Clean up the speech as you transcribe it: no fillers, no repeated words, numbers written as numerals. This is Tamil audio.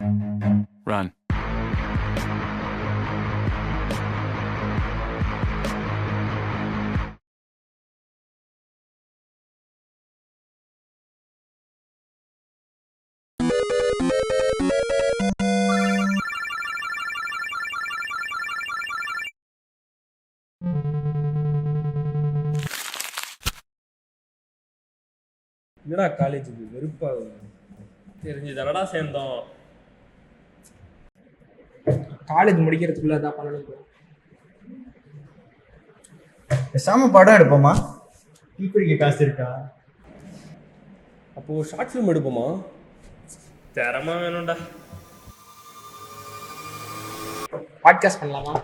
Run. என்னடா காலேஜுக்கு வெறுப்பாகுது. தெரிஞ்சு தானடா சேர்ந்தோம். காலேஜ் முடிக்கிறதுக்குள்ள தான் பண்ணணும். பேசாம படம் எடுப்போமா? டீ குடிக்க காசு இருக்கா? அப்போ ஷார்ட் ஃபிலிம் எடுப்போமா? திறமா வேணும்டா. பாட்காஸ்ட் பண்ணலாமா?